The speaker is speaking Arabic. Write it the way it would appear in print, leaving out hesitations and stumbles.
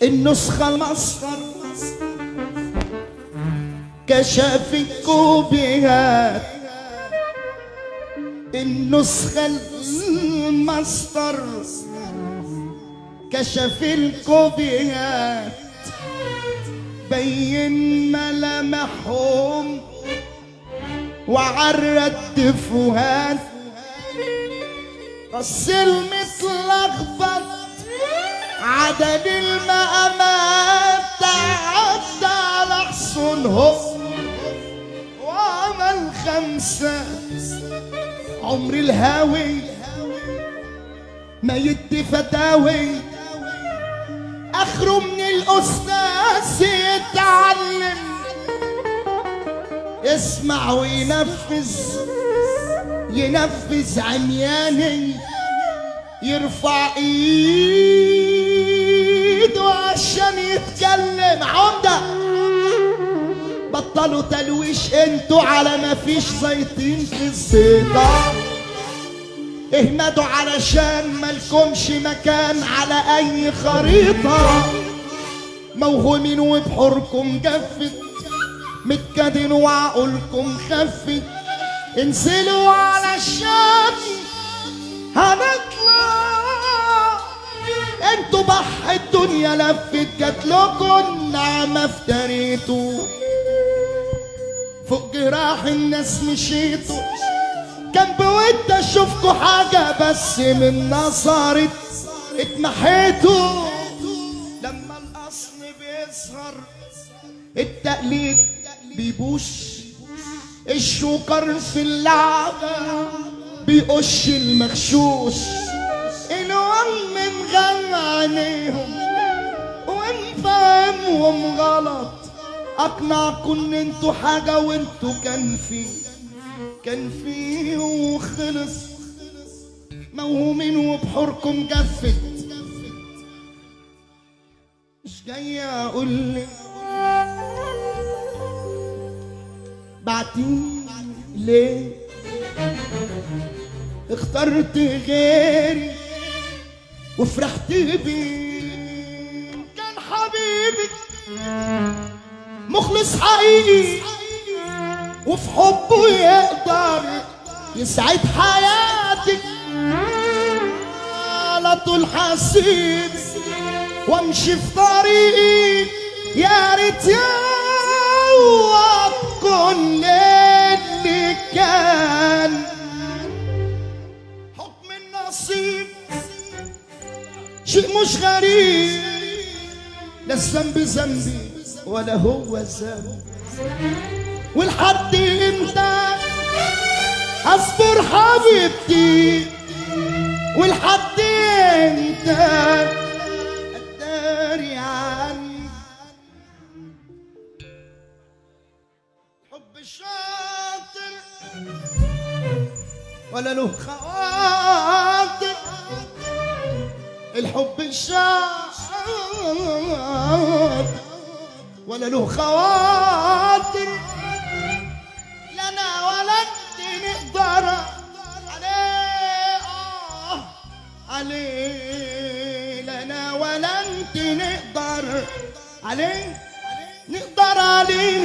النسخة المصدر كشف الكوبيات، النسخة المصدر كشف الكوبيات، بين ملامحهم وعرى الدفوهات، بس المتلخبط عدد المقامات تعدى على حصونهم وعمل 5. عمر الهاوي ما يدي فتاوي، اخره من الاستاذ يتعلم، يسمع ينفذ عمياني، يرفع ايده عشان يتكلم. عمدة بطلوا تلويش انتوا على ما فيش زيتين في الزيطة، اهمدوا علشان مالكمش مكان على اي خريطة، موهومين وبحوركم جفت، متكادين وعقولكم خفت، انزلوا علشان هنطلع. انتوا بح الدنيا لفت، جاتلكوا نعمة افتريتوا، فوق جراح الناس مشيتوا، كان بود اشوفكوا حاجة بس من نصارت اتمحيتوا. لما الاصل بيظهر التقليد بيبوش، الشوكر في اللعبة بيقش المغشوش، الوم مغنى عينيهم ونفهمهم غلط، اقنعكم ان انتوا حاجة وانتوا كان فيه وخلص، موهومين وبحوركم جفت. مش جاي اقولك بعتين ليه، اخترت غيري وفرحت بيه، كان حبيبي مخلص حقيقي وفي حبه يقدر يسعد حياتك. على طول حسيت وامشي في طريقي، يا ريت يعوض كل اللي كان. حكم النصيب شيء مش غريب، لا الذنب ذنبي ولا هو ذنب، والحد امتى اصبر حبيبتي، والحد امتى اداري عني. حب شاطر ولا له خواطر، الحب الشاطر ولا له خواطر، لنا ولا انت نقدر عليه، لنا ولا انت نقدر عليه، نقدر عليه.